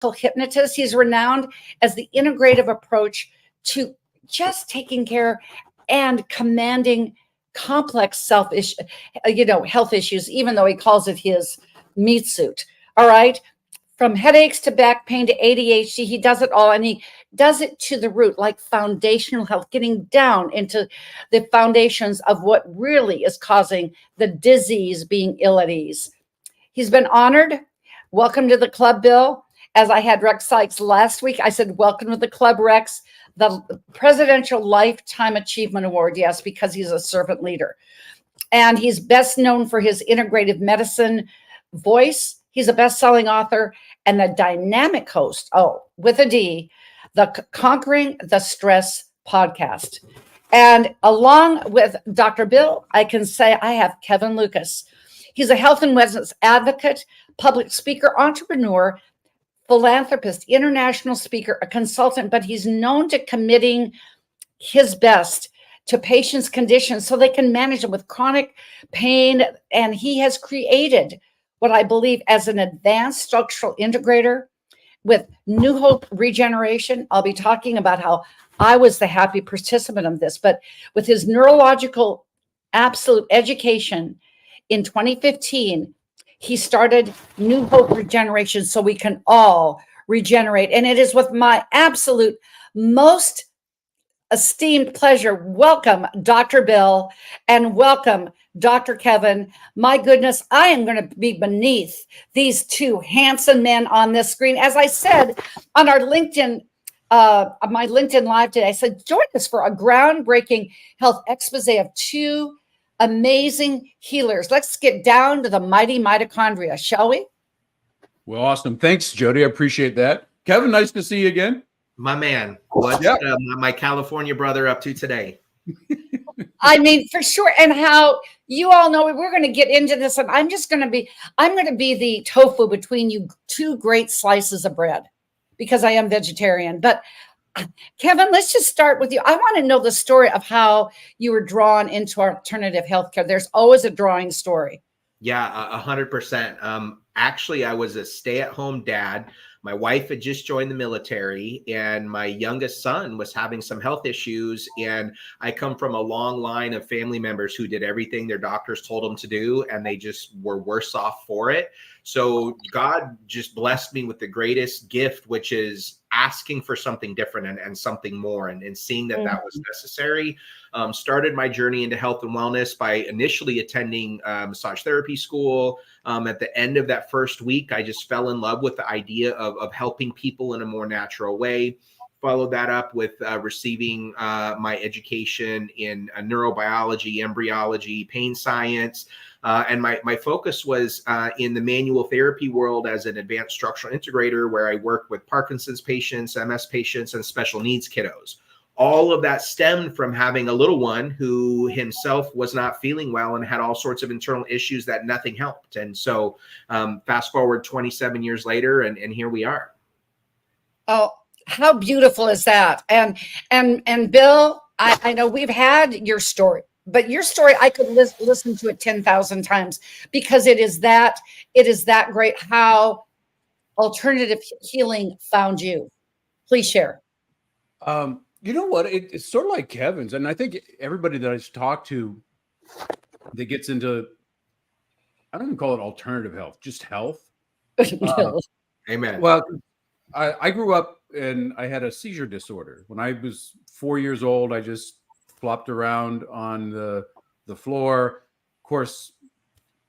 hypnotist. He's renowned as the integrative approach to just taking care and commanding complex health issues, even though he calls it his meat suit. All right. From headaches to back pain to ADHD, he does it all, and he does it to the root, like foundational health, getting down into the foundations of what really is causing the disease, being ill at ease. He's been honored. Welcome to the club, Bill. As I had Rex Sykes last week, I said, welcome to the club, Rex. The Presidential Lifetime Achievement Award, yes, because he's a servant leader. And he's best known for his integrative medicine voice. He's a best-selling author and the dynamic host, with a D, the Conquering the Stress podcast. And along with Dr. Bill, I can say I have Kevin Lucas. He's a health and wellness advocate, public speaker, entrepreneur, philanthropist, international speaker, a consultant, but he's known to committing his best to patients' conditions so they can manage them with chronic pain. And he has created what I believe as an advanced structural integrator with New Hope Regeneration. I'll be talking about how I was the happy participant of this, but with his neurological absolute education in 2015, he started New Hope Regeneration so we can all regenerate. And it is with my absolute most esteemed pleasure. Welcome, Dr. Bill, and welcome, Dr. Kevin. My goodness, I am going to be beneath these two handsome men on this screen. As I said on our LinkedIn, my LinkedIn Live today, I said, join us for a groundbreaking health expose of two amazing healers. Let's get down to the mighty mitochondria, shall we? Well, awesome. Thanks, Jody. I appreciate that. Kevin, nice to see you again. My man, what's my California brother up to today? I mean, for sure. And how you all know we're going to get into this, and I'm going to be the tofu between you two great slices of bread because I am vegetarian. But Kevin, let's just start with you. I want to know the story of how you were drawn into alternative healthcare. There's always a drawing story. Yeah, 100%. Actually, I was a stay-at-home dad. My wife had just joined the military, and my youngest son was having some health issues. And I come from a long line of family members who did everything their doctors told them to do, and they just were worse off for it. So God just blessed me with the greatest gift, which is asking for something different and something more, and seeing that that was necessary. Started my journey into health and wellness by initially attending massage therapy school. At the end of that first week, I just fell in love with the idea of helping people in a more natural way. Followed that up with receiving my education in neurobiology, embryology, pain science. And my focus was in the manual therapy world as an advanced structural integrator, where I work with Parkinson's patients, MS patients, and special needs kiddos. All of that stemmed from having a little one who himself was not feeling well and had all sorts of internal issues that nothing helped. And so fast forward 27 years later, and here we are. Oh, how beautiful is that? And Bill, I know we've had your story, but your story, I could listen to it 10,000 times because it is that great how alternative healing found you. Please share. You know what? It's sort of like Kevin's. And I think everybody that I've talked to that gets into, I don't even call it alternative health, just health. Amen. Well, I grew up and I had a seizure disorder. When I was 4 years old, I just flopped around on the floor. Of course,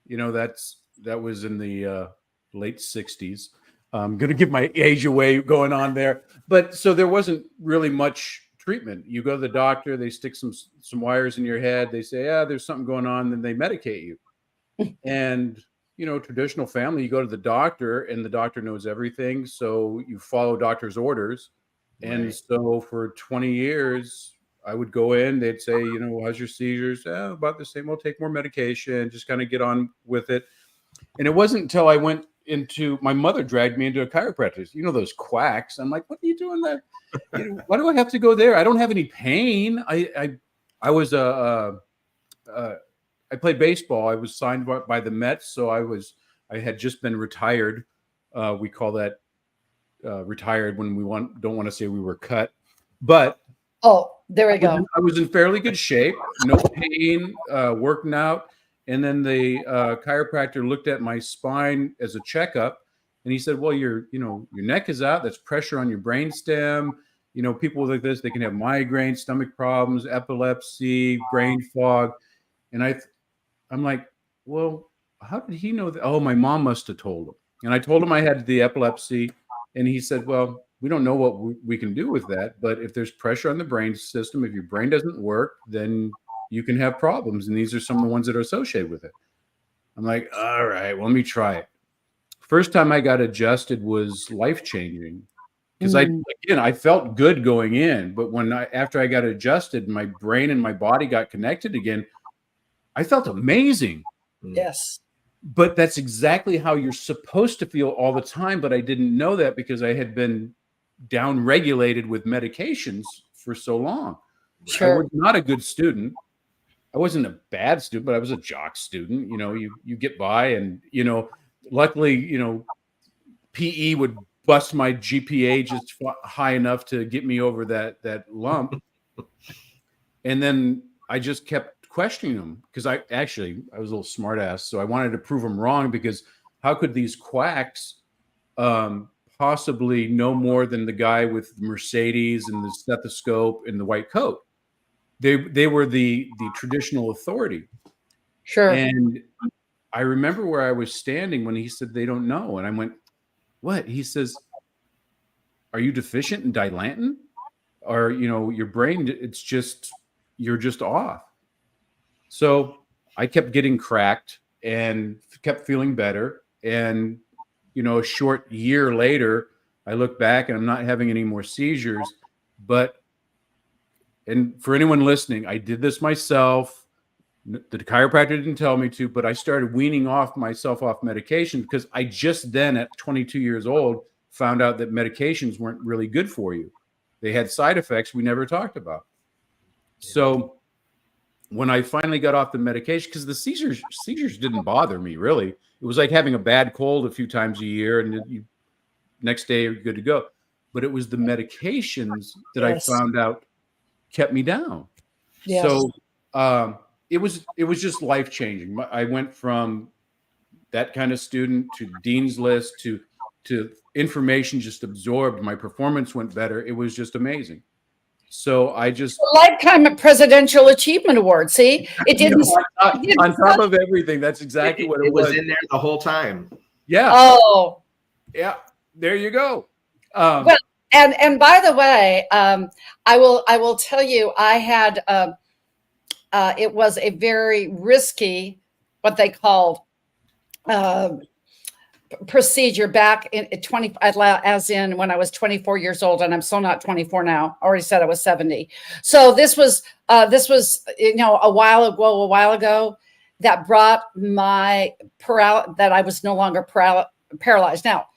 you know, that was in the late 60s. I'm going to give my age away going on there. But so there wasn't really much treatment. You go to the doctor, they stick some wires in your head. They say, there's something going on. Then they medicate you. And, you know, traditional family, you go to the doctor and the doctor knows everything. So you follow doctor's orders. Right. And so for 20 years, I would go in, they'd say, you know, how's your seizures? About the same. We'll take more medication, just kind of get on with it. And it wasn't until I went my mother dragged me into a chiropractor. You know, those quacks. I'm like, what are you doing there? You know, why do I have to go there? I don't have any pain. I was I played baseball. I was signed by the Mets. So I had just been retired. We call that retired when don't want to say we were cut, but Oh, there we go. I was in fairly good shape, no pain, working out. And then the chiropractor looked at my spine as a checkup, and he said, "Well, your neck is out. That's pressure on your brain stem. People like this, they can have migraine, stomach problems, epilepsy, brain fog." And I'm like, "Well, how did he know that?" Oh, my mom must have told him. And I told him I had the epilepsy, and he said, "Well, we don't know what we can do with that, but if there's pressure on the brain system, if your brain doesn't work, then you can have problems. And these are some of the ones that are associated with it." I'm like, "All right, well, let me try it." First time I got adjusted was life-changing because I felt good going in, but after I got adjusted, my brain and my body got connected again, I felt amazing. Yes. But that's exactly how you're supposed to feel all the time. But I didn't know that because I had been down regulated with medications for so long. Sure. I was not a good student. I wasn't a bad student, but I was a jock student. You get by, and luckily, PE would bust my GPA just high enough to get me over that lump. And then I just kept questioning them because I was a little smart ass. So I wanted to prove them wrong, because how could these quacks possibly know more than the guy with the Mercedes and the stethoscope and the white coat? They were the traditional authority. Sure. And I remember where I was standing when he said they don't know. And I went, "What?" He says, "Are you deficient in Dilantin? Or, your brain, you're just off." So I kept getting cracked and kept feeling better. And, a short year later, I look back and I'm not having any more seizures. And for anyone listening, I did this myself. The chiropractor didn't tell me to, but I started weaning myself off medication, because I just then, at 22 years old, found out that medications weren't really good for you. They had side effects we never talked about. So when I finally got off the medication, because the seizures didn't bother me really. It was like having a bad cold a few times a year, and next day you're good to go. But it was the medications that I found out kept me down. Yes. So it was just life changing. I went from that kind of student to Dean's List to information just absorbed. My performance went better. It was just amazing. So I just Lifetime Presidential Achievement Award. See, it didn't. On top of everything, that's exactly what it was. It was in there the whole time. Yeah. Oh. Yeah. There you go. Well, and by the way, I will tell you, I had it was a very risky, what they called procedure back in 20, as in when I was 24 years old, and I'm still not 24 now. I already said I was 70. So this was a while ago, that brought my that I was no longer paralyzed. Now,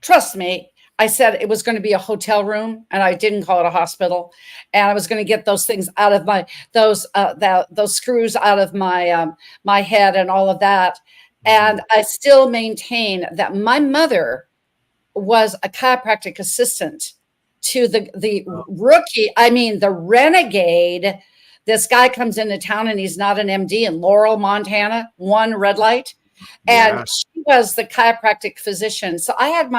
trust me, I said it was going to be a hotel room, and I didn't call it a hospital. And I was going to get those things out of those screws out of my head and all of that. And I still maintain that my mother was a chiropractic assistant to the rookie. I mean, the renegade. This guy comes into town, and he's not an MD, in Laurel, Montana, one red light. And she was the chiropractic physician. So I've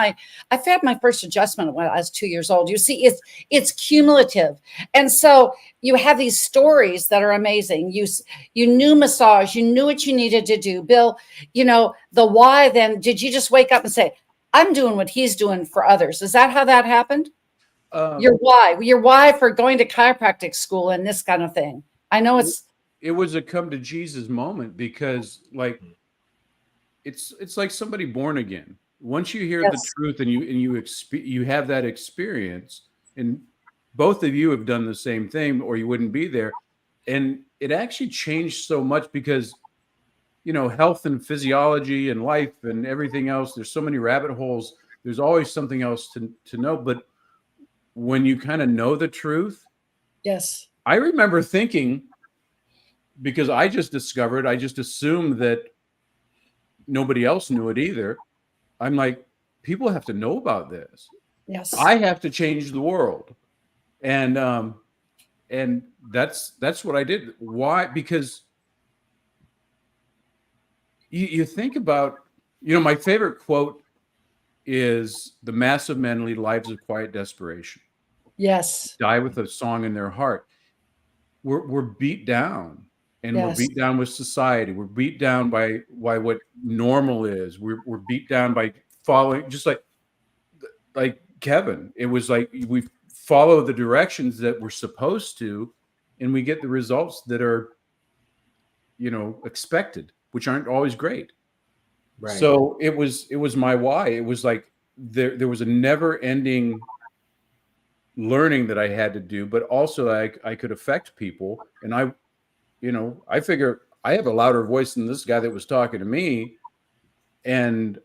had my first adjustment when I was 2 years old. You see, it's cumulative. And so you have these stories that are amazing. You knew massage, you knew what you needed to do. Bill, the why then, did you just wake up and say, I'm doing what he's doing for others? Is that how that happened? Your why for going to chiropractic school and this kind of thing. I know it was a come to Jesus moment, because it's like somebody born again. Once you hear the truth and you have that experience, and both of you have done the same thing, or you wouldn't be there. And it actually changed so much, because health and physiology and life and everything else, there's so many rabbit holes. There's always something else to know. But when you kind of know the truth, yes, I remember thinking, because I just assumed that nobody else knew it either. I'm like, people have to know about this. Yes. I have to change the world. And that's what I did. Why? Because you think about, my favorite quote is, "The mass of men lead lives of quiet desperation, Yes. die with a song in their heart." We're beat down, and we're Yes. beat down with society. We're beat down by what normal is. We're beat down by following, just like Kevin. It was like we follow the directions that we're supposed to, and we get the results that are, expected, which aren't always great. Right. So it was my why. It was like there was a never ending learning that I had to do, but also I could affect people. And I figure I have a louder voice than this guy that was talking to me. And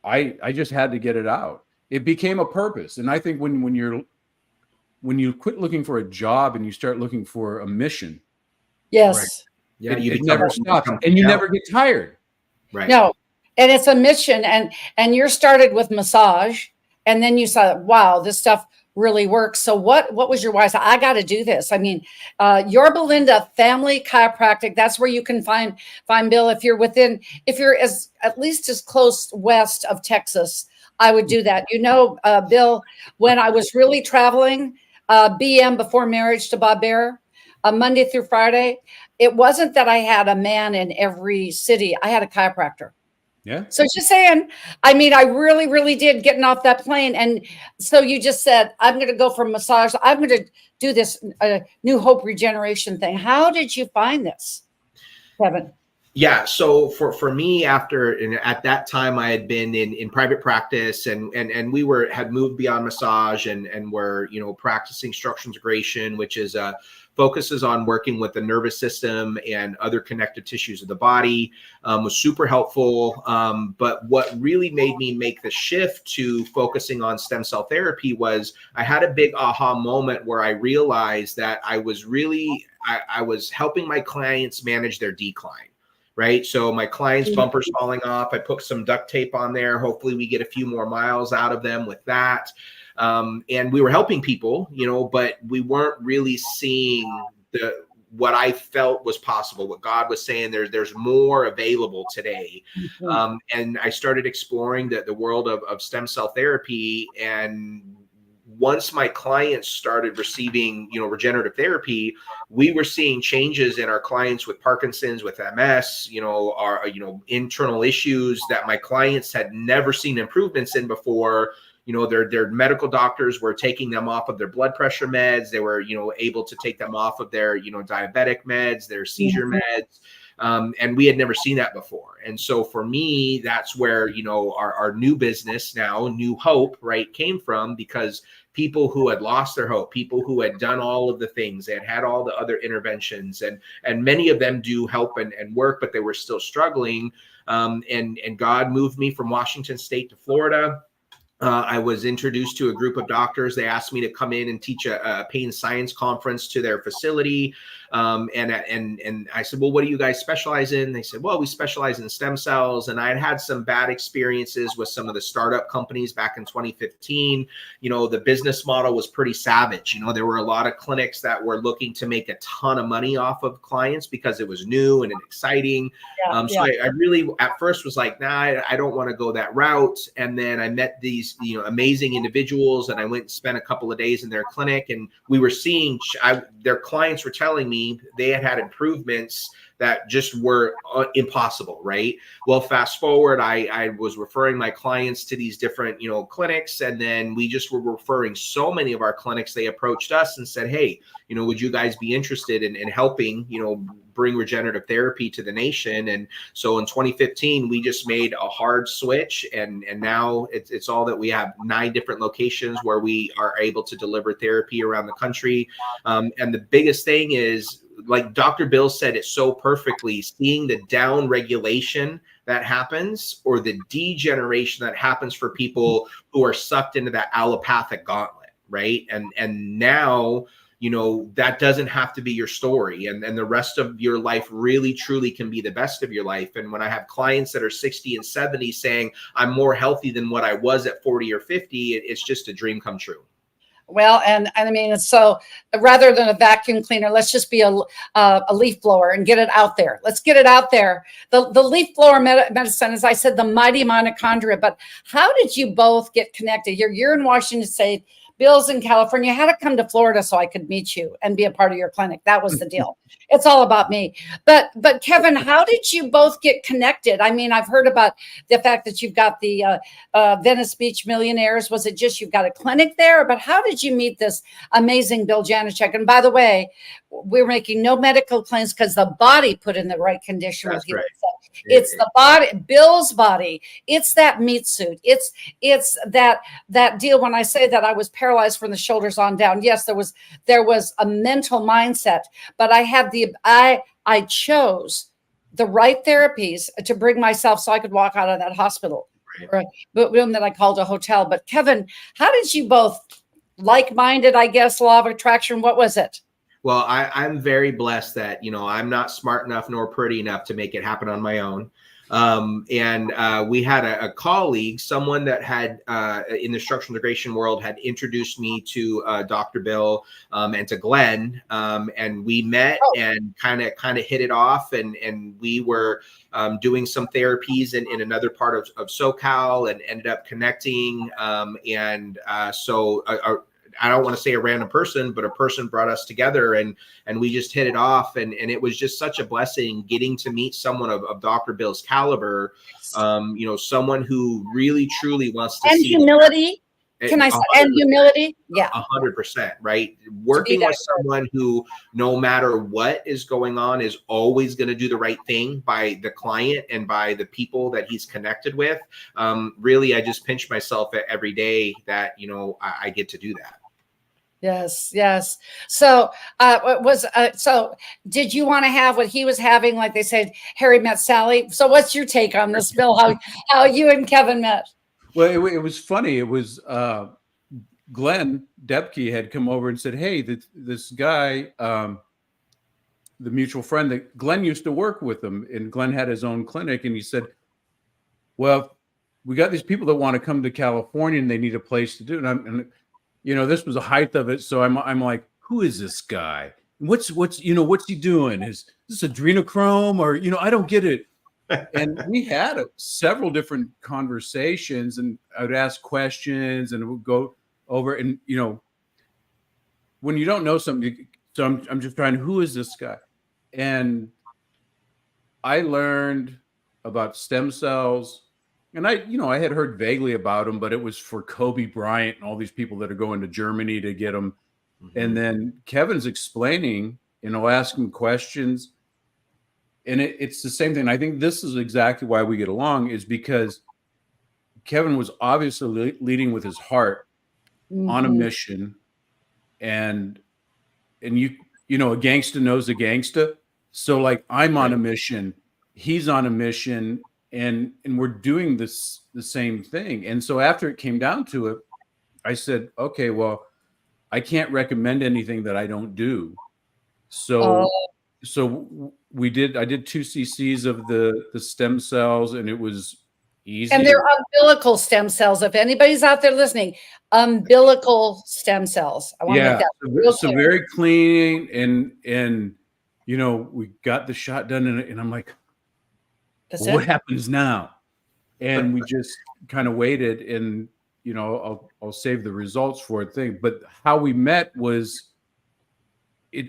I just had to get it out. It became a purpose. And I think when you quit looking for a job and you start looking for a mission, Yes. Yeah, it never stops, and you never get tired. Right. No, and it's a mission, and you started with massage, and then you saw, wow, this stuff really works. So what was your why? So I got to do this. I mean, Yorba Linda Family Chiropractic. That's where you can find Bill. If you're at least as close west of Texas, I would do that. Bill, when I was really traveling, BM, Before Marriage, to Bob Bear, Monday through Friday, it wasn't that I had a man in every city. I had a chiropractor. Yeah. So just saying, I mean, I really, really did, getting off that plane. And so you just said, I'm going to go for massage. I'm going to do this New Hope regeneration thing. How did you find this, Kevin? Yeah. So for me, at that time, I had been in private practice, and we had moved beyond massage and were, practicing structural integration, which is focuses on working with the nervous system and other connective tissues of the body. Was super helpful. But what really made me make the shift to focusing on stem cell therapy was I had a big aha moment where I realized that I was helping my clients manage their decline. Right. So my clients' bumpers falling off, I put some duct tape on there. Hopefully we get a few more miles out of them with that. And we were helping people, but we weren't really seeing what I felt was possible, what God was saying. There's more available today. And I started exploring the world of stem cell therapy. And once my clients started receiving, regenerative therapy, we were seeing changes in our clients with Parkinson's, with MS, our, internal issues that my clients had never seen improvements in before. Their medical doctors were taking them off of their blood pressure meds. They were, able to take them off of their, diabetic meds, their seizure meds. And we had never seen that before. And so for me, that's where, our new business now, New Hope, right, came from, because people who had lost their hope, people who had done all of the things, they had all the other interventions, and many of them do help and work, but they were still struggling. And God moved me from Washington State to Florida. I was introduced to a group of doctors. They asked me to come in and teach a pain science conference to their facility. And I said, well, what do you guys specialize in? They said, well, we specialize in stem cells. And I had some bad experiences with some of the startup companies back in 2015. The business model was pretty savage. There were a lot of clinics that were looking to make a ton of money off of clients because it was new and exciting. So I really, at first, was like, nah, I don't want to go that route. And then I met these, amazing individuals, and I went and spent a couple of days in their clinic, and we were seeing, their clients were telling me they had improvements that just were impossible, right? Well, fast forward, I was referring my clients to these different, clinics, and then we just were referring so many of our clinics. They approached us and said, hey, would you guys be interested in helping, bring regenerative therapy to the nation? And so in 2015, we just made a hard switch, and now it's all that we have 9 different locations where we are able to deliver therapy around the country. And the biggest thing is, like Dr. Bill said it so perfectly, seeing the down regulation that happens, or the degeneration that happens for people who are sucked into that allopathic gauntlet, right? And now, you know, that doesn't have to be your story. And the rest of your life really, truly can be the best of your life. And when I have clients that are 60 and 70 saying, I'm more healthy than what I was at 40 or 50, it's just a dream come true. Well, and I mean, so rather than a vacuum cleaner, let's just be a leaf blower and get it out there. Let's get it out there. The leaf blower medicine, as I said, the mighty mitochondria. But how did you both get connected? You're in Washington State. Bill's in California. I had to come to Florida so I could meet you and be a part of your clinic. That was the deal. It's all about me. But Kevin, how did you both get connected? I mean, I've heard about the fact that you've got the Venice Beach Millionaires. Was it just you've got a clinic there? But how did you meet this amazing Bill Janicek? And by the way, we're making no medical claims because the body put in the right condition That's with you. right. It's the body, Bill's body. It's that meat suit. It's that deal. When I say that I was paralyzed from the shoulders on down, yes, there was a mental mindset, but I had I chose the right therapies to bring myself so I could walk out of that hospital room that I called a hotel. But Kevin, how did you both like-minded, I guess, law of attraction? What was it? Well, I'm very blessed that, you know, I'm not smart enough nor pretty enough to make it happen on my own. We had a colleague, someone that had in the structural integration world had introduced me to Dr. Bill and to Glenn, and we met and kind of hit it off, and we were doing some therapies in another part of SoCal and ended up connecting. So I don't want to say a random person, but a person brought us together, and we just hit it off. And it was just such a blessing getting to meet someone of Dr. Bill's caliber, you know, someone who really, truly wants to see humility. Can I say, and humility? Yeah. 100%, right? Working with someone who, no matter what is going on, is always going to do the right thing by the client and by the people that he's connected with. Really, I just pinch myself every day that, you know, I get to do that. Yes, yes. So so did you want to have what he was having? Like they said, Harry met Sally. So what's your take on this, Bill? How you and Kevin met? Well, it was funny. It was Glenn Depke had come over and said, hey, this guy, the mutual friend that Glenn used to work with him, and Glenn had his own clinic. And he said, well, we got these people that want to come to California and they need a place to do it. And you know, this was the height of it. So I'm like, who is this guy? What's he doing? Is this adrenochrome or, you know, I don't get it. And we had several different conversations, and I would ask questions and it would go over, and, you know, when you don't know something, so I'm just trying, who is this guy? And I learned about stem cells. And I had heard vaguely about them, but it was for Kobe Bryant and all these people that are going to Germany to get them. Mm-hmm. And then Kevin's explaining, you know, asking questions. And it's the same thing. I think this is exactly why we get along, is because Kevin was obviously leading with his heart on a mission. And you know, a gangster knows a gangster. So like, I'm on a mission, he's on a mission. And we're doing the same thing. And so after it came down to it, I said, okay, well, I can't recommend anything that I don't do. So I did 2 cc's of the stem cells, and it was easy. And they're umbilical stem cells. If anybody's out there listening, umbilical stem cells. I want to make that real clear. Very clean, and you know, we got the shot done, and I'm like, what happens now? And we just kind of waited, and, you know, I'll save the results for a thing. But how we met was,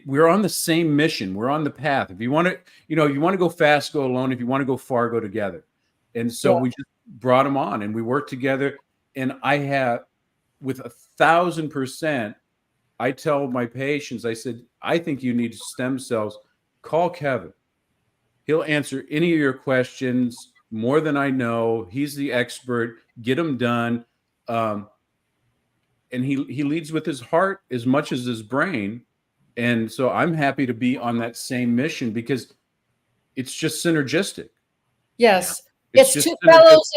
we're on the same mission. We're on the path. If you want to, you know, you want to go fast, go alone. If you want to go far, go together. And so we just brought him on, and we worked together. And I have, with 1,000%, I tell my patients, I said, I think you need stem cells. Call Kevin. He'll answer any of your questions more than I know. He's the expert. Get them done. And he leads with his heart as much as his brain. And so I'm happy to be on that same mission because it's just synergistic. Yes. It's just two fellows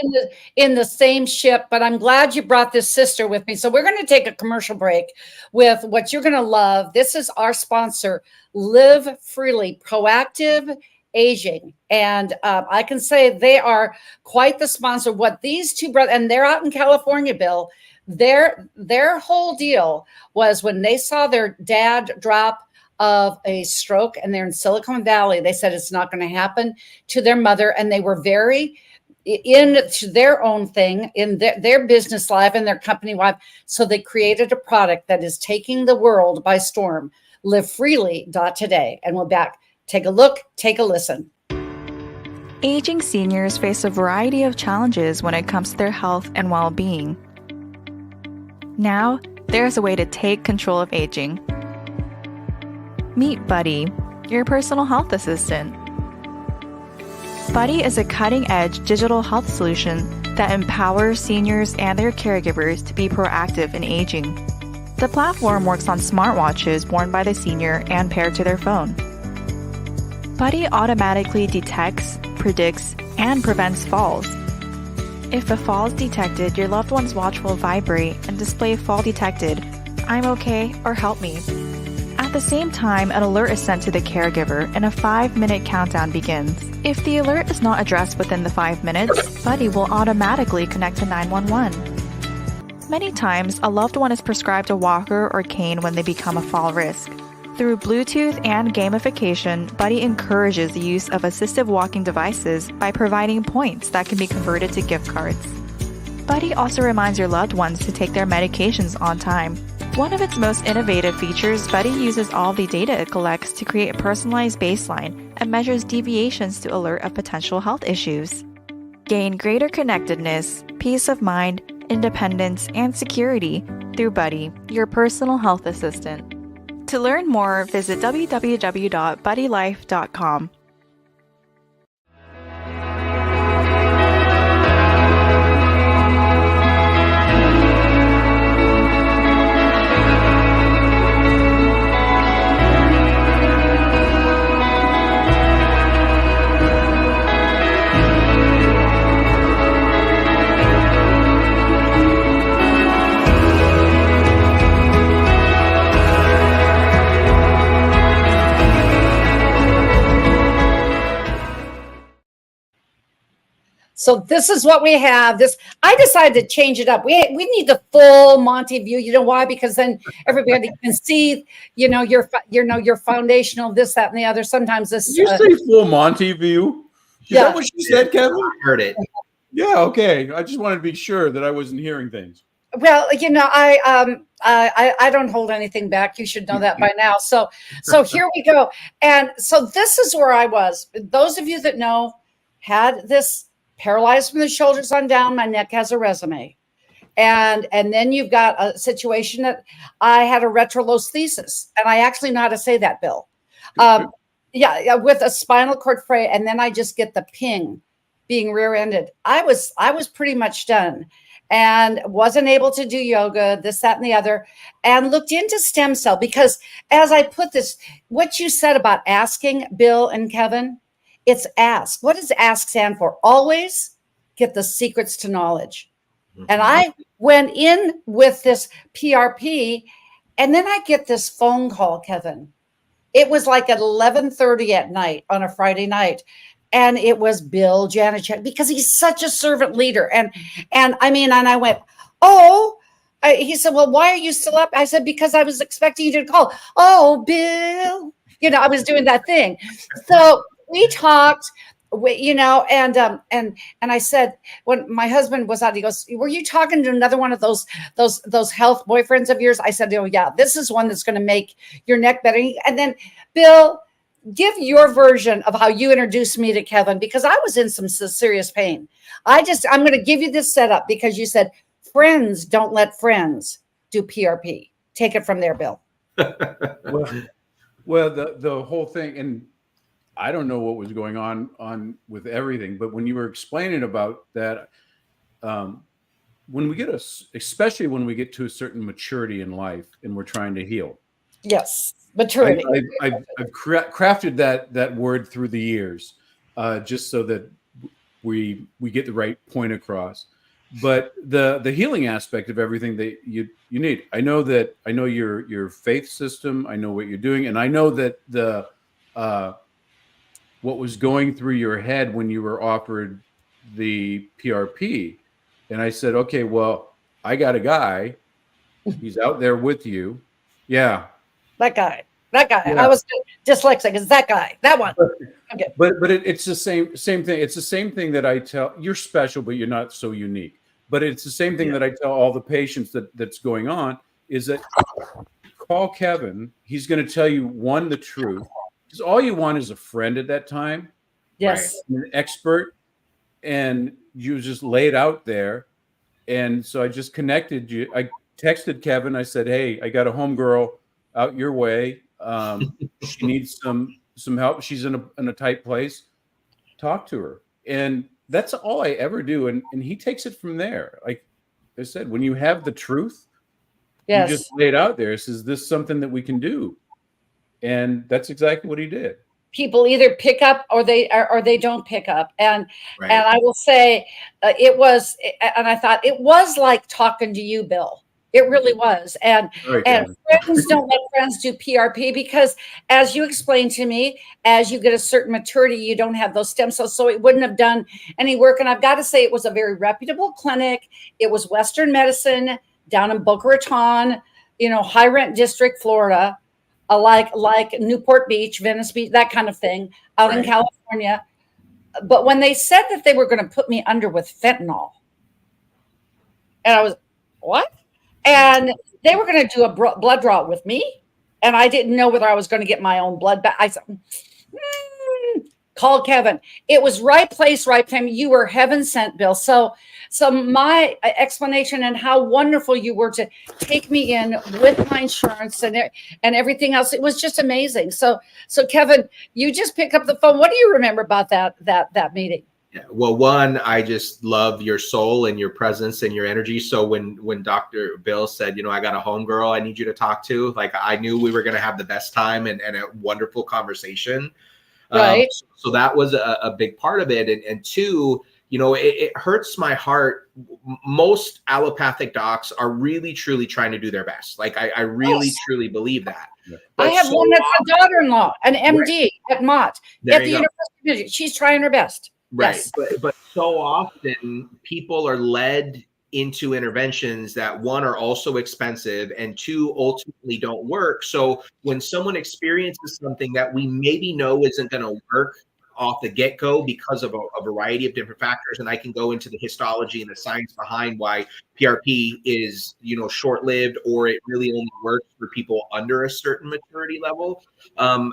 in the same ship, but I'm glad you brought this sister with me. So we're going to take a commercial break with what you're going to love. This is our sponsor, Live Freely, Proactive Aging. And I can say they are quite the sponsor. What these two brothers, and they're out in California, Bill, their whole deal was when they saw their dad drop of a stroke and they're in Silicon Valley, they said it's not going to happen to their mother. And they were very into their own thing in their business life and their company life. So they created a product that is taking the world by storm. LiveFreely.today. And we'll back. Take a look, take a listen. Aging seniors face a variety of challenges when it comes to their health and well-being. Now, there's a way to take control of aging. Meet Buddy, your personal health assistant. Buddy is a cutting-edge digital health solution that empowers seniors and their caregivers to be proactive in aging. The platform works on smartwatches worn by the senior and paired to their phone. Buddy automatically detects, predicts, and prevents falls. If a fall is detected, your loved one's watch will vibrate and display fall detected, I'm okay, or help me. At the same time, an alert is sent to the caregiver and a 5-minute countdown begins. If the alert is not addressed within the 5 minutes, Buddy will automatically connect to 911. Many times, a loved one is prescribed a walker or cane when they become a fall risk. Through Bluetooth and gamification, Buddy encourages the use of assistive walking devices by providing points that can be converted to gift cards. Buddy also reminds your loved ones to take their medications on time. One of its most innovative features, Buddy uses all the data it collects to create a personalized baseline and measures deviations to alert of potential health issues. Gain greater connectedness, peace of mind, independence, and security through Buddy, your personal health assistant. To learn more, visit www.buddylife.com. So this is what we have. I decided to change it up. We need the full Monty view. You know why? Because then everybody can see, your foundational this, that, and the other. Sometimes this. Did you say full Monty view? Is that what you said, Kevin? I heard it. Yeah. Okay. I just wanted to be sure that I wasn't hearing things. Well, I don't hold anything back. You should know that by now. So here we go. And so this is where I was. Those of you that know, had this paralyzed from the shoulders on down. My neck has a resume. And then you've got a situation that I had a retrolosthesis. And I actually know how to say that, Bill. With a spinal cord fray. And then I just get the ping being rear-ended. I was pretty much done and wasn't able to do yoga, this, that, and the other, and looked into stem cell because as I put this, what you said about asking, Bill and Kevin, it's ask. What does ask stand for? Always get the secrets to knowledge. Mm-hmm. And I went in with this PRP, and then I get this phone call, Kevin. It was like at 11:30 at night on a Friday night. And it was Bill Janicek because he's such a servant leader. And I went, he said, well, why are you still up? I said, because I was expecting you to call. Oh, Bill, I was doing that thing. So we talked, and I said, when my husband was out, he goes, were you talking to another one of those health boyfriends of yours? I said, oh yeah, this is one that's going to make your neck better. And then Bill, give your version of how you introduced me to Kevin, because I was in some serious pain. I'm going to give you this setup because you said friends don't let friends do PRP. Take it from there, Bill. Well, the whole thing, and I don't know what was going on with everything, but when you were explaining about that, when we especially when we get to a certain maturity in life and we're trying to heal. Yes, maturity. I've crafted that word through the years, just so that we get the right point across. But the healing aspect of everything that you need. I know your faith system. I know what you're doing, and I know that the what was going through your head when you were offered the PRP. And I said, okay, well, I got a guy. He's out there with you. Yeah. That guy. Yeah. I was dyslexic. It's that guy. That one. Okay. But it's the same thing. It's the same thing that I tell. You're special, but you're not so unique. But it's the same thing that I tell all the patients that's going on is that call Kevin. He's going to tell you the truth. Because all you want is a friend at that time. Yes. Right? An expert. And you just lay it out there. And so I just connected you. I texted Kevin. I said, hey, I got a homegirl out your way. She needs some help. She's in a tight place. Talk to her. And that's all I ever do. And he takes it from there. Like I said, when you have the truth, yes, you just lay it out there. Is this something that we can do? And that's exactly what he did. People either pick up or they don't pick up. And Right. and I will say it was, and I thought it was like talking to you, Bill. It really was. And friends don't let friends do PRP because, as you explained to me, as you get a certain maturity, you don't have those stem cells. So it wouldn't have done any work. And I've got to say, it was a very reputable clinic. It was Western medicine down in Boca Raton, high rent district, Florida, like Newport Beach, Venice Beach, that kind of thing out in California. But when they said that they were going to put me under with fentanyl, and I was, what? And they were going to do a blood draw with me. And I didn't know whether I was going to get my own blood back. I said, call Kevin. It was right place, right time. You were heaven sent, Bill. So my explanation and how wonderful you were to take me in with my insurance and everything else. It was just amazing. So Kevin, you just pick up the phone. What do you remember about that meeting? Yeah. Well, one, I just love your soul and your presence and your energy. So when Dr. Bill said, I got a homegirl I need you to talk to, like I knew we were going to have the best time and a wonderful conversation. Right. So that was a big part of it. And two, it hurts my heart. Most allopathic docs are really, truly trying to do their best. Like I really, truly believe that. Yeah. I have one that's a daughter-in-law, an MD at Mott, There at the you go. University of Michigan. She's trying her best. Right. Yes. But so often people are led into interventions that, one, are also expensive and two, ultimately don't work. So when someone experiences something that we maybe know isn't going to work off the get-go because of a variety of different factors, and I can go into the histology and the science behind why PRP is, short-lived, or it really only works for people under a certain maturity level.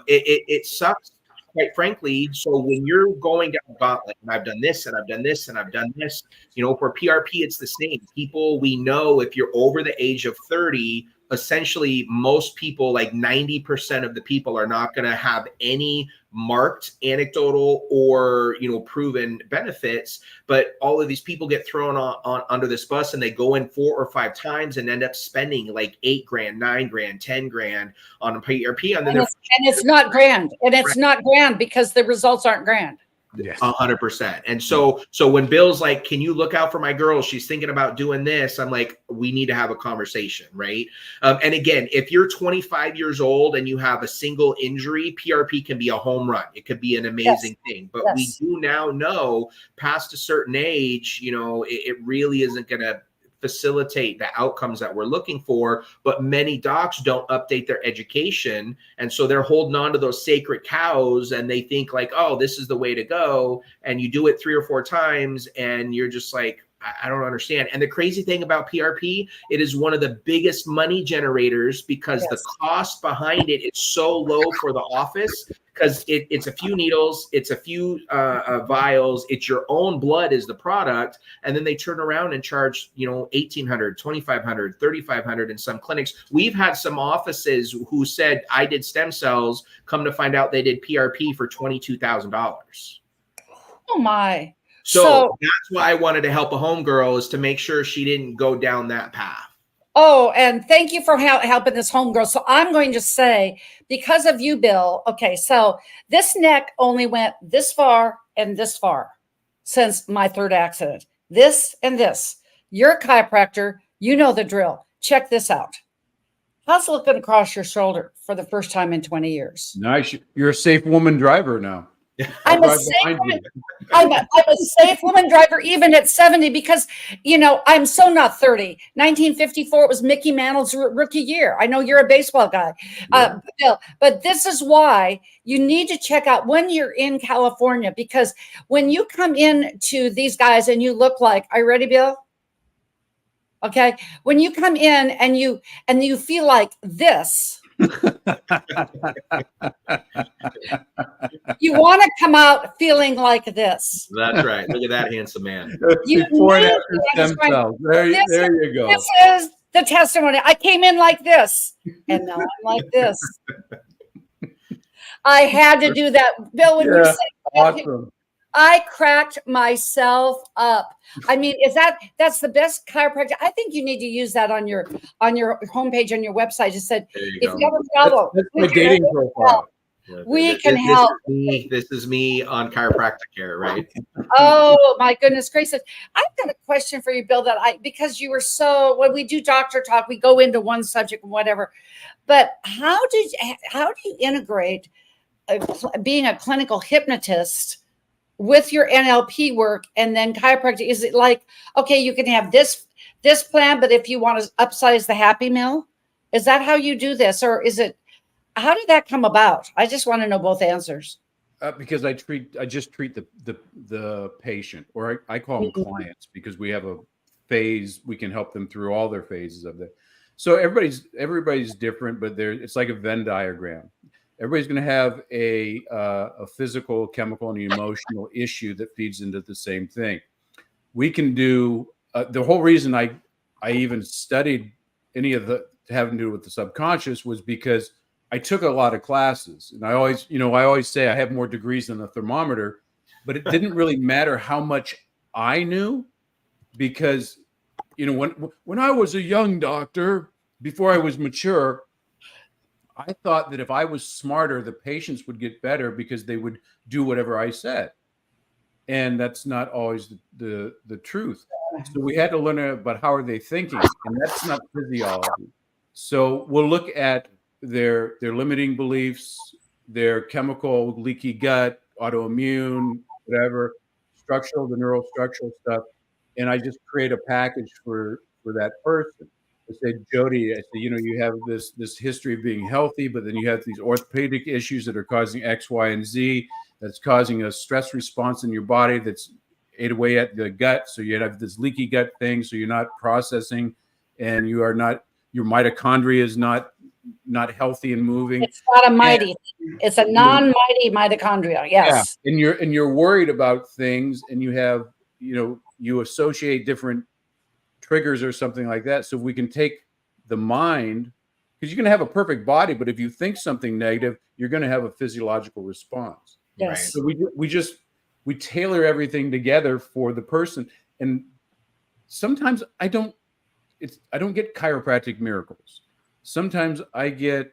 It sucks, quite frankly. So when you're going down the gauntlet, and I've done this and I've done this and I've done this, for PRP, it's the same. People, we know if you're over the age of 30, essentially most people, like 90% of the people, are not going to have any marked anecdotal or proven benefits. But all of these people get thrown on under this bus, and they go in 4 or 5 times and end up spending like $8 grand, 9 grand, 10 grand on a PRP, and then it's not grand, and it's not grand because the results aren't grand. Yes. 100%. And so when Bill's like, can you look out for my girl? She's thinking about doing this. I'm like, we need to have a conversation. Right. And again, if you're 25 years old and you have a single injury, PRP can be a home run. It could be an amazing thing. But we do now know past a certain age, it really isn't going to facilitate the outcomes that we're looking for. But many docs don't update their education, and so they're holding on to those sacred cows, and they think like, oh, this is the way to go. And you do it 3 or 4 times and you're just like, I don't understand. And the crazy thing about PRP, it is one of the biggest money generators because the cost behind it is so low for the office, because it's a few needles, it's a few vials, it's your own blood is the product. And then they turn around and charge, $1,800, $2,500, $3,500 in some clinics. We've had some offices who said, I did stem cells, come to find out they did PRP for $22,000. Oh my. So that's why I wanted to help a homegirl, is to make sure she didn't go down that path. Oh, and thank you for helping this homegirl. So I'm going to say, because of you, Bill, okay, so this neck only went this far and this far. since my third accident. This and this. You're a chiropractor. You know the drill. Check this out. How's looking across your shoulder for the first time in 20 years? Nice. You're a safe woman driver now. I'm I'll a drive safe behind woman. you. I'm a safe woman driver even at 70 because, I'm so not 30. 1954, it was Mickey Mantle's rookie year. I know you're a baseball guy, Bill, but this is why you need to check out when you're in California, because when you come in to these guys and you look like, are you ready, Bill? Okay. When you come in and you feel like this, you want to come out feeling like this. That's right. Look at that handsome man. Before and need after to stem understand cells. There you go. This is the testimony. I came in like this, and now I'm like this. I had to do that. Bill, when you Yeah, say that, awesome. I cracked myself up. I mean, that's the best chiropractor? I think you need to use that on your homepage, on your website. Just said, There you if go. you have a problem, That's my dating profile. we can help. This is me on chiropractic care, right? Oh my goodness gracious. I've got a question for you, Bill, because you were when we do doctor talk, we go into one subject and whatever, but how do you integrate being a clinical hypnotist with your NLP work and then chiropractic? Is it like, okay, you can have this plan, but if you want to upsize the Happy Meal, is that how you do this? Or is it, how did that come about? I just want to know both answers. Because I just treat the patient, or I call them clients, because we have a phase, we can help them through all their phases of it. So everybody's different, but it's like a Venn diagram. Everybody's going to have a physical, chemical, and emotional issue that feeds into the same thing. We can do the whole reason I even studied any of the having to do with the subconscious was because I took a lot of classes, and I always say I have more degrees than a thermometer, but it didn't really matter how much I knew, because when I was a young doctor, before I was mature, I thought that if I was smarter, the patients would get better because they would do whatever I said. And that's not always the truth. So we had to learn about how are they thinking, and that's not physiology. So we'll look at their limiting beliefs, their chemical leaky gut, autoimmune, whatever, the neurostructural stuff. And I just create a package for that person. I say, Jody, you have this history of being healthy, but then you have these orthopedic issues that are causing X, Y, and Z. That's causing a stress response in your body that's ate away at the gut. So you have this leaky gut thing. So you're not processing, and your mitochondria is not healthy and moving. It's not a mighty. It's a non-mighty mitochondria. Yes. Yeah. And you're worried about things, and you have, you associate different triggers or something like that. So we can take the mind, because you can have a perfect body, but if you think something negative, you're going to have a physiological response. Yes. So we tailor everything together for the person. And sometimes I don't get chiropractic miracles. Sometimes I get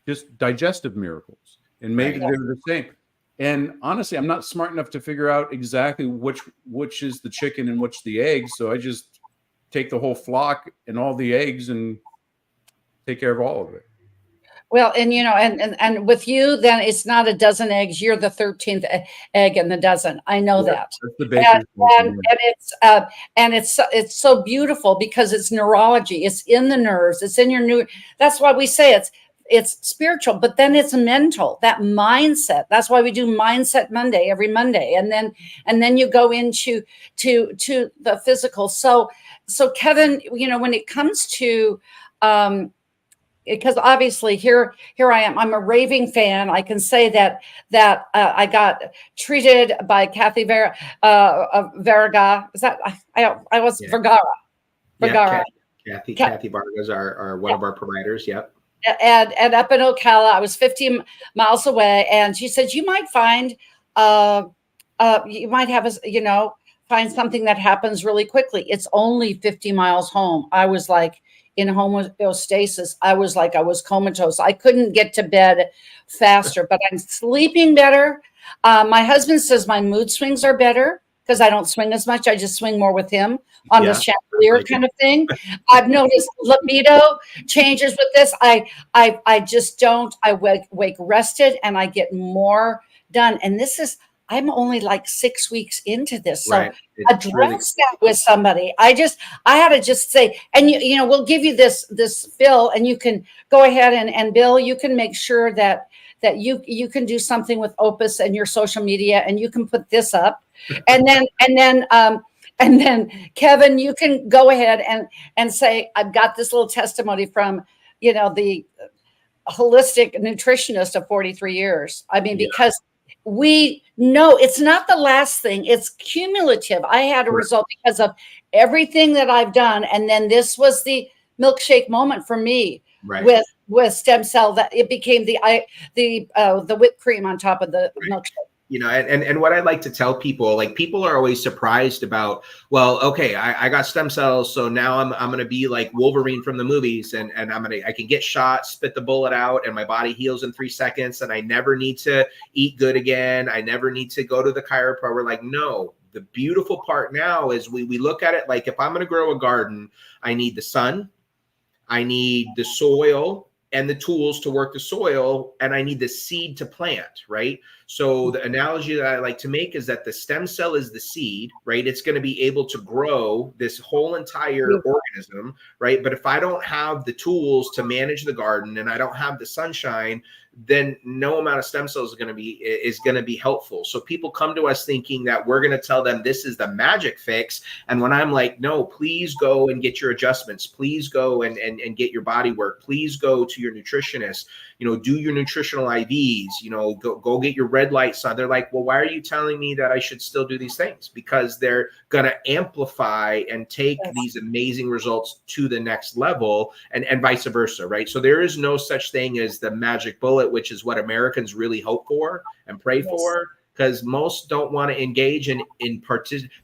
just digestive miracles, and maybe they're the same. And honestly, I'm not smart enough to figure out exactly which is the chicken and which the egg. So I just take the whole flock and all the eggs and take care of all of it. Well, and and with you, then it's not a dozen eggs. You're the 13th egg in the dozen. I know that. That's the baker's and it's so beautiful because it's neurology. It's in the nerves. It's in your That's why we say it's spiritual, but then it's mental. That mindset. That's why we do Mindset Monday every Monday, and then you go into to the physical. So Kevin, when it comes to because obviously here I am. I'm a raving fan. I can say that I got treated by Kathy Vergara. Is that I was Vergara? Vergara. Kathy Vargas are one of our providers. Yep. And up in Ocala, I was 15 miles away, and she said you might find you might have find something that happens really quickly. It's only 50 miles home. I was like in homeostasis. I was comatose. I couldn't get to bed faster, but I'm sleeping better. My husband says my mood swings are better because I don't swing as much. I just swing more with him on the chandelier kind of thing. I've noticed libido changes with this. I just don't. I wake rested and I get more done. And this is, I'm only like 6 weeks into this. So address that with somebody. I had to just say, and you know, we'll give you this Bill, and you can go ahead and Bill, you can make sure that you can do something with Opus and your social media, and you can put this up. And then Kevin, you can go ahead and say, I've got this little testimony from, you know, the holistic nutritionist of 43 years. I mean, because we know it's not the last thing, it's cumulative. I had a result because of everything that I've done. And then this was the milkshake moment for me with stem cell, that it became the whipped cream on top of the milkshake. You know, and what I like to tell people, like, people are always surprised about, well, okay, I got stem cells, so now I'm going to be like Wolverine from the movies, and I can get shot, spit the bullet out, and my body heals in 3 seconds, and I never need to eat good again. I never need to go to the chiropractor. We're like, no. The beautiful part now is we look at it like, if I'm going to grow a garden, I need the sun, I need the soil and the tools to work the soil, and I need the seed to plant, right? So the analogy that I like to make is that the stem cell is the seed, right? It's going to be able to grow this whole entire organism, right? But if I don't have the tools to manage the garden and I don't have the sunshine, then no amount of stem cells is going to be helpful. So people come to us thinking that we're going to tell them this is the magic fix. And when I'm like, no, please go and get your adjustments. Please go and get your body work. Please go to your nutritionist, you know, do your nutritional IVs, you know, go get your red light sun. They're like, well, why are you telling me that I should still do these things? Because they're going to amplify and take these amazing results to the next level, and vice versa, right? So there is no such thing as the magic bullet, which is what Americans really hope for and pray for, because most don't want to engage in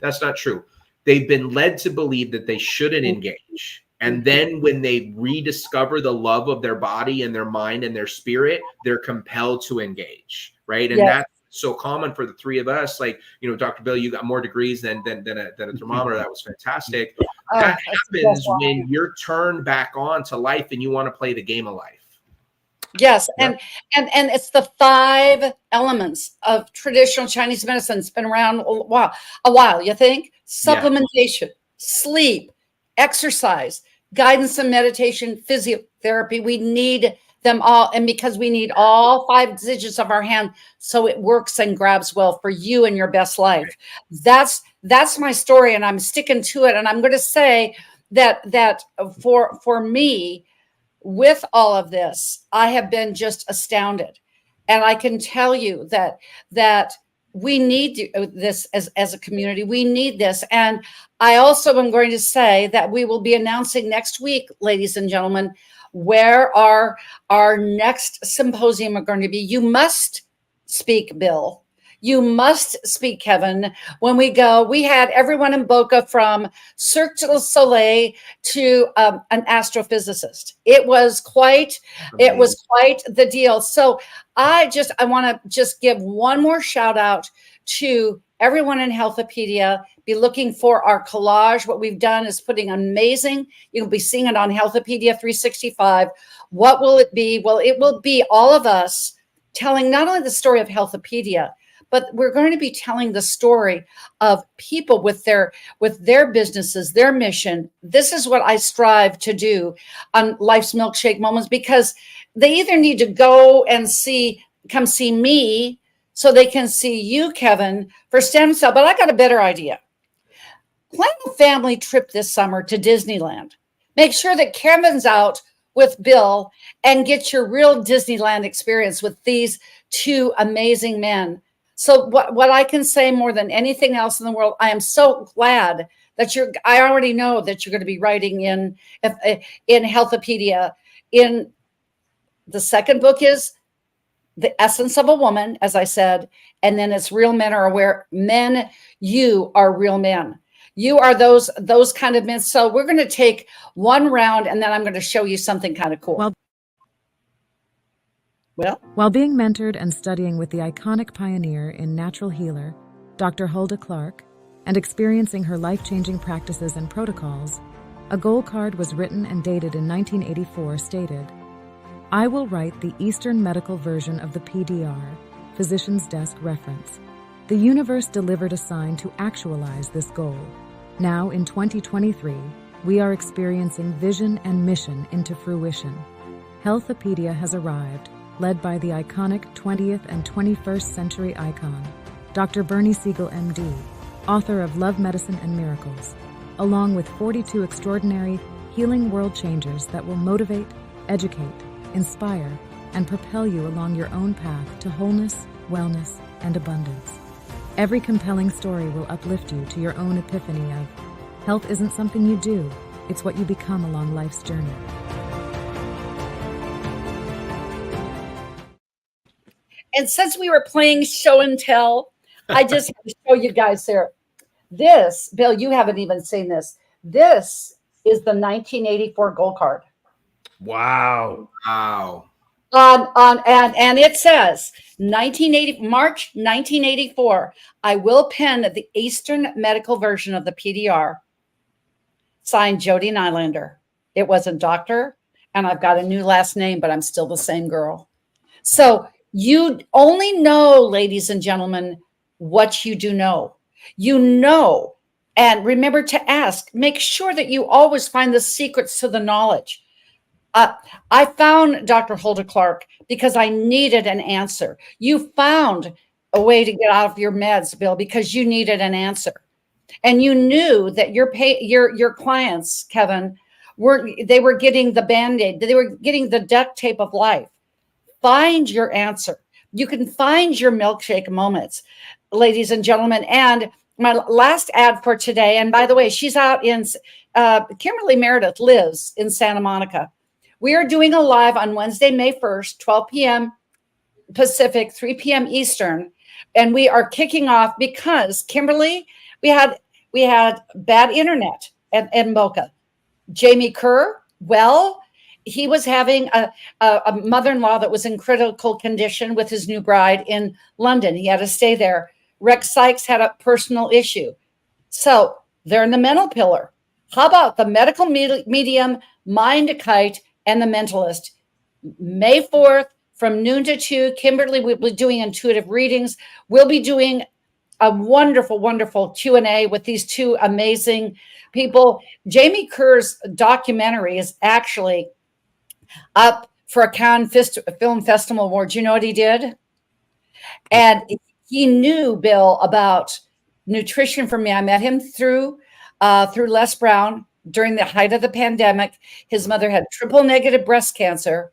That's not true. They've been led to believe that they shouldn't engage. And then when they rediscover the love of their body and their mind and their spirit, they're compelled to engage, right? And that's so common for the three of us. Like, you know, Dr. Bill, you got more degrees than a thermometer. That was fantastic. That happens when you're turned back on to life and you want to play the game of life. Yes, and it's the 5 elements of traditional Chinese medicine. It's been around a while. You think? Supplementation, sleep, exercise, guidance and meditation, physiotherapy. We need them all, and because we need all 5 digits of our hand, so it works and grabs well for you and your best life. That's my story, and I'm sticking to it. And I'm going to say that for me, with all of this, I have been just astounded. And I can tell you that we need this as a community. We need this. And I also am going to say that we will be announcing next week, ladies and gentlemen, where our next symposium are going to be. You must speak, Bill. You must speak, Kevin. When we go, we had everyone in Boca from Cirque du Soleil to an astrophysicist. It was quite the deal. So I want to just give one more shout out to everyone in Healthopedia. Be looking for our collage. What we've done is putting amazing. You'll be seeing it on Healthopedia 365. What will it be? Well, it will be all of us telling not only the story of Healthopedia, but we're going to be telling the story of people with their businesses, their mission. This is what I strive to do on Life's Milkshake Moments, because they either need to go and come see me so they can see you, Kevin, for stem cell. But I got a better idea. Plan a family trip this summer to Disneyland. Make sure that Kevin's out with Bill and get your real Disneyland experience with these 2 amazing men. So what I can say more than anything else in the world, I am so glad that I already know that you're going to be writing in Healthopedia. In the second book is The Essence of a Woman, as I said, and then it's Real Men Are Aware. Men, you are real men. You are those kind of men. So we're going to take one round, and then I'm going to show you something kind of cool. Well, While being mentored and studying with the iconic pioneer in natural healer, Dr. Hulda Clark, and experiencing her life-changing practices and protocols, a goal card was written and dated in 1984 stated, "I will write the Eastern medical version of the PDR, Physician's Desk reference. The universe delivered a sign to actualize this goal. Now in 2023, we are experiencing vision and mission into fruition. Healthopedia has arrived, led by the iconic 20th and 21st century icon, Dr. Bernie Siegel, MD, author of Love, Medicine, and Miracles, along with 42 extraordinary healing world changers that will motivate, educate, inspire, and propel you along your own path to wholeness, wellness, and abundance. Every compelling story will uplift you to your own epiphany of health isn't something you do, it's what you become along life's journey." and since we were playing show and tell, I just have to show you guys there. This, Bill, you haven't even seen this. This is the 1984 gold card. Wow. Wow. And it says March 1984. I will pen the Eastern medical version of the PDR. Signed, Jody Nylander. It wasn't doctor, and I've got a new last name, but I'm still the same girl. So you only know, ladies and gentlemen, what you do know. You know, and remember to ask. Make sure that you always find the secrets to the knowledge. I found Dr. Hulda Clark because I needed an answer. You found a way to get out of your meds, Bill, because you needed an answer. And you knew that your clients, Kevin, were getting the Band-Aid. They were getting the duct tape of life. Find your answer. You can find your milkshake moments, ladies and gentlemen. And my last ad for today, and by the way, she's out in, Kimberly Meredith lives in Santa Monica. We are doing a live on Wednesday, May 1st, 12 p.m. Pacific, 3 p.m. Eastern. And we are kicking off because Kimberly, we had bad internet in Boca. Jamie Kerr, well, he was having a mother-in-law that was in critical condition with his new bride in London. He had to stay there. Rex Sykes had a personal issue. So they're in the mental pillar. How about the medical medium, Mind Kite, and the mentalist? May 4th from noon to 2, Kimberly will be doing intuitive readings. We'll be doing a wonderful, wonderful Q&A with these two amazing people. Jamie Kerr's documentary is actually up for a Cannes Film Festival Award. You know what he did? And he knew, Bill, about nutrition for me. I met him through Les Brown during the height of the pandemic. His mother had triple negative breast cancer.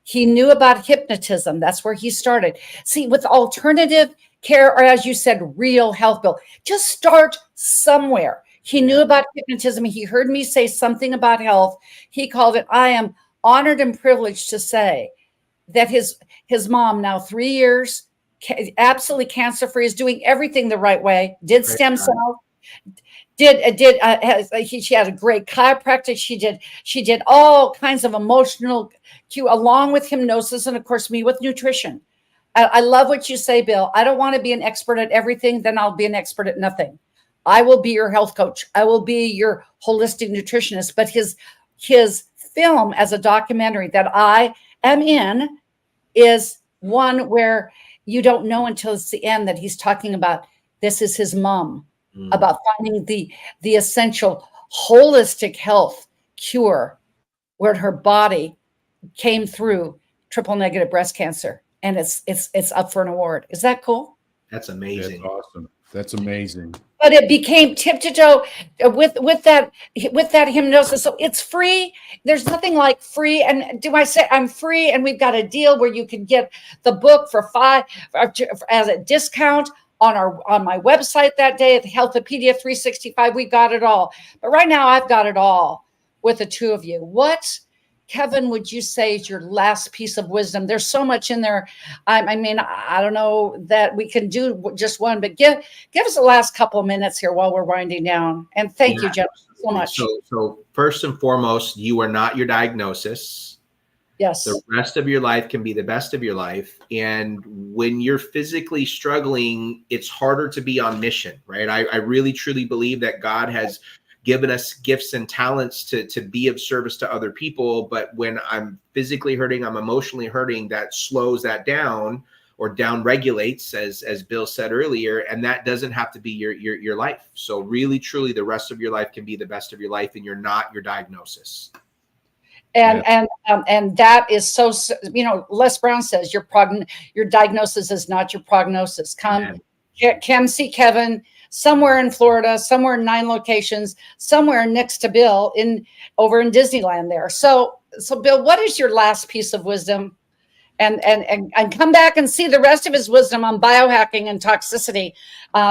He knew about hypnotism. That's where he started. See, with alternative care, or as you said, real health, Bill, just start somewhere. He knew about hypnotism. He heard me say something about health. He called it. I am honored and privileged to say that his mom, now 3 years, absolutely cancer-free, is doing everything the right way, did stem cells, she had a great chiropractic. She did all kinds of emotional cue along with hypnosis, and of course me with nutrition. I love what you say, Bill. I don't want to be an expert at everything, then I'll be an expert at nothing. I will be your health coach. I will be your holistic nutritionist. But his film as a documentary that I am in is one where you don't know until it's the end that he's talking about this is his mom, about finding the essential holistic health cure where her body came through triple negative breast cancer, and it's up for an award. Is that cool? That's amazing. That's awesome. That's amazing. But it became tip to toe with that hypnosis. So it's free. There's nothing like free. And do I say I'm free? And we've got a deal where you can get the book for $5 as a discount on my website that day at the Healthopedia 365. We got it all. But right now I've got it all with the two of you. What, Kevin, would you say is your last piece of wisdom? There's so much in there. I mean, I don't know that we can do just one, but give us the last couple of minutes here while we're winding down. And thank you, gentlemen, so much. So first and foremost, you are not your diagnosis. Yes. The rest of your life can be the best of your life. And when you're physically struggling, it's harder to be on mission, right? I really, truly believe that God has given us gifts and talents to be of service to other people. But when I'm physically hurting, I'm emotionally hurting, that slows that down or down regulates, as Bill said earlier, and that doesn't have to be your life. So really, truly, the rest of your life can be the best of your life, and you're not your diagnosis. And that is so, Les Brown says your diagnosis is not your prognosis. Come see Kevin somewhere in Florida, somewhere in 9 locations, somewhere next to Bill over in Disneyland there. So Bill, what is your last piece of wisdom? And come back and see the rest of his wisdom on biohacking and toxicity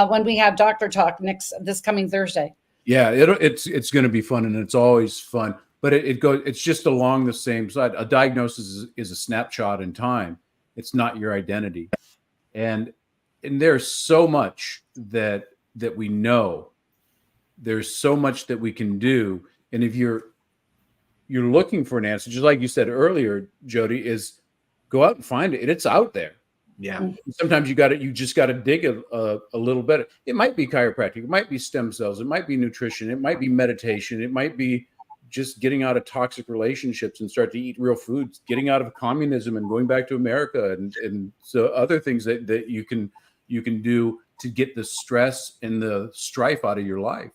when we have Doctor Talk this coming Thursday. Yeah, it's going to be fun, and it's always fun. But it's just along the same side. A diagnosis is a snapshot in time. It's not your identity. And there's so much that we know. There's so much that we can do. And if you're looking for an answer, just like you said earlier, Jody, is go out and find it. It's out there. Yeah. Sometimes you just got to dig a little bit. It might be chiropractic. It might be stem cells. It might be nutrition. It might be meditation. It might be just getting out of toxic relationships and start to eat real foods, getting out of communism and going back to America, and so other things that you can do to get the stress and the strife out of your life.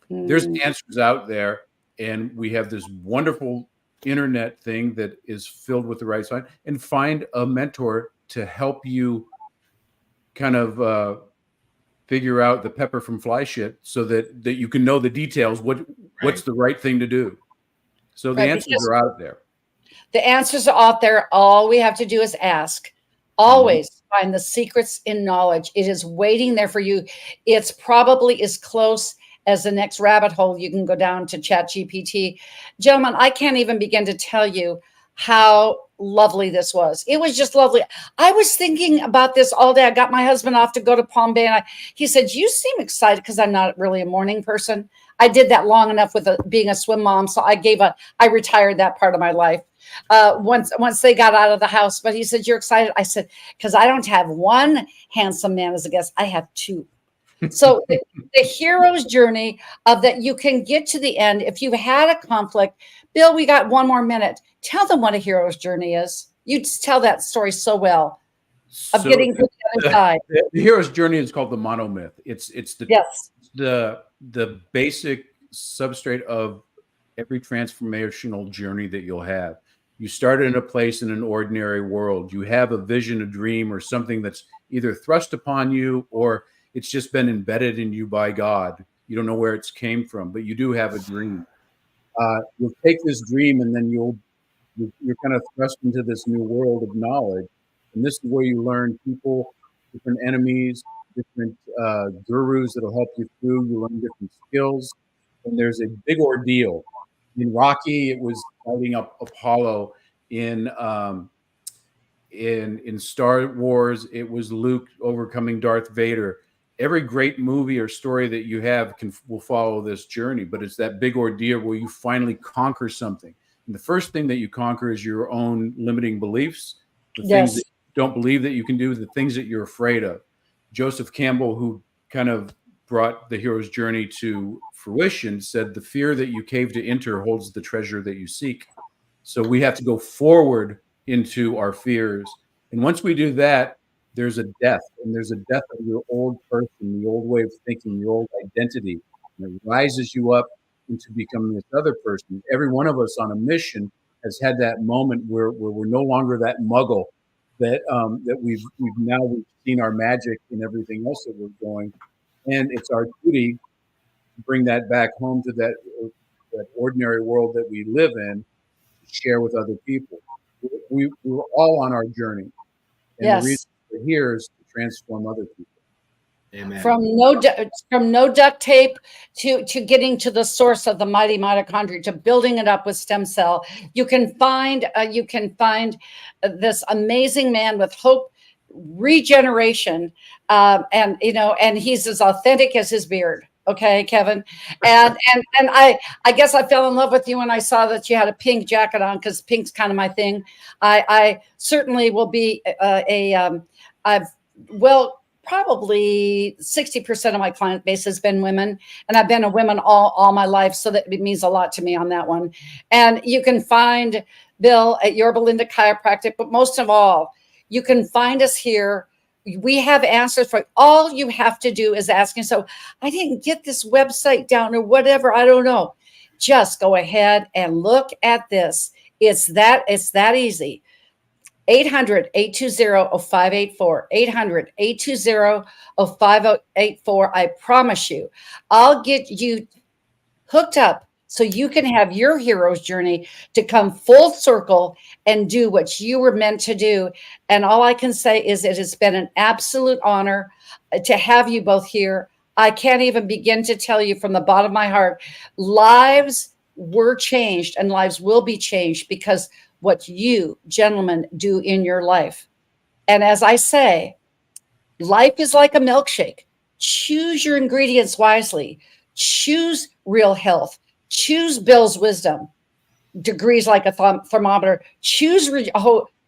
There's answers out there, and we have this wonderful internet thing that is filled with the right sign, and find a mentor to help you kind of figure out the pepper from fly shit so that you can know the details, what's the right thing to do. So the answers are out there. The answers are out there. All we have to do is ask. Always find the secrets in knowledge. It is waiting there for you. It's probably as close as the next rabbit hole you can go down to ChatGPT. Gentlemen, I can't even begin to tell you how lovely this was. It was just lovely. I was thinking about this all day. I got my husband off to go to Palm Bay, and he said, "You seem excited," because I'm not really a morning person. I did that long enough with being a swim mom, so I retired that part of my life once they got out of the house. But he said, "You're excited?" I said, "Because I don't have one handsome man as a guest. I have 2." So the hero's journey of that, you can get to the end. If you've had a conflict, Bill, we got 1 more minute. Tell them what a hero's journey is. You just tell that story so well of getting to the other side. The hero's journey is called the monomyth. It's the basic substrate of every transformational journey that you'll have. You start in a place in an ordinary world. You have a vision, a dream, or something that's either thrust upon you or it's just been embedded in you by God. You don't know where it's came from, but you do have a dream. You'll take this dream and then you're kind of thrust into this new world of knowledge. And this is where you learn people, different enemies, different gurus that'll help you through. You learn different skills. And there's a big ordeal. In Rocky, it was fighting up Apollo. In Star Wars, it was Luke overcoming Darth Vader. Every great movie or story that you have will follow this journey, but it's that big ordeal where you finally conquer something. And the first thing that you conquer is your own limiting beliefs, the things that you don't believe that you can do, the things that you're afraid of. Joseph Campbell, who kind of brought the hero's journey to fruition, said the fear that you cave to enter holds the treasure that you seek. So we have to go forward into our fears. And once we do that, there's a death, and there's a death of your old person, the old way of thinking, your old identity. And it rises you up into becoming this other person. Every one of us on a mission has had that moment where we're no longer that muggle, that we've seen our magic in everything else that we're doing. And it's our duty to bring that back home to that ordinary world that we live in, to share with other people. We're all on our journey. And the reason we're here is to transform other people. Amen. From no duct tape to getting to the source of the mighty mitochondria, to building it up with stem cell. You can find this amazing man with hope, regeneration, and he's as authentic as his beard. Okay, Kevin. And I guess I fell in love with you when I saw that you had a pink jacket on, because pink's kind of my thing. I certainly will be probably 60% of my client base has been women, and I've been a woman all my life. So that it means a lot to me on that one. And you can find Bill at Your Belinda Chiropractic, but most of all, you can find us here. We have answers for all you have to do is asking. So I didn't get this website down or whatever. I don't know. Just go ahead and look at this. It's that easy. 800-820-0584, 800-820-0584. I promise you, I'll get you hooked up so you can have your hero's journey to come full circle and do what you were meant to do. And all I can say is it has been an absolute honor to have you both here. I can't even begin to tell you from the bottom of my heart, lives were changed and lives will be changed because what you gentlemen do in your life. And as I say, life is like a milkshake. Choose your ingredients wisely. Choose real health. Choose Bill's wisdom. Degrees like a thermometer. Choose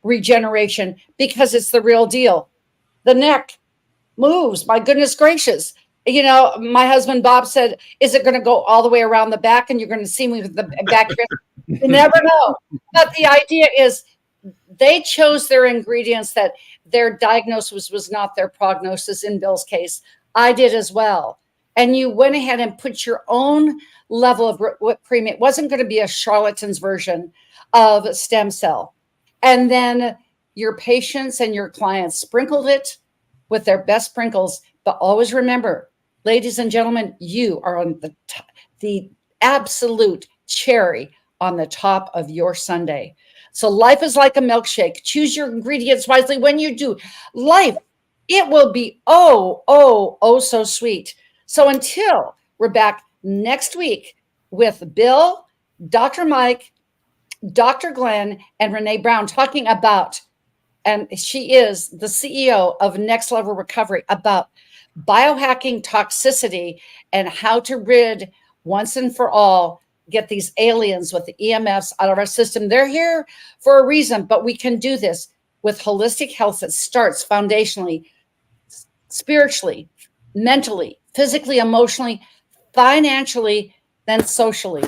regeneration because it's the real deal. The neck moves. My goodness gracious. You know, my husband Bob said, is it going to go all the way around the back and you're going to see me with the back? You never know. But the idea is they chose their ingredients that their diagnosis was not their prognosis in Bill's case. I did as well. And you went ahead and put your own level of what premium. It wasn't going to be a charlatan's version of stem cell. And then your patients and your clients sprinkled it with their best sprinkles. But always remember, ladies and gentlemen, you are on the absolute cherry on the top of your sundae. So life is like a milkshake. Choose your ingredients wisely. When you do, life, it will be oh so sweet. So until we're back next week with Bill, Dr. Mike, Dr. Glenn, and Renee Brown talking about, and she is the CEO of Next Level Recovery, about biohacking toxicity and how to rid once and for all, get these aliens with the EMFs out of our system. They're here for a reason, but we can do this with holistic health that starts foundationally, spiritually, mentally, physically, emotionally, financially, then socially.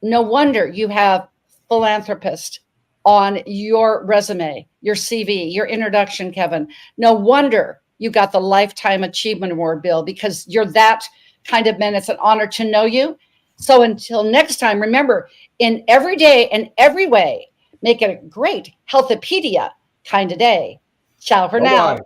No wonder you have philanthropist on your resume, your CV, your introduction, Kevin. No wonder you got the Lifetime Achievement Award, Bill, because you're that kind of man. It's an honor to know you. So until next time, remember, in every day and every way, make it a great Healthopedia kind of day. Ciao for now.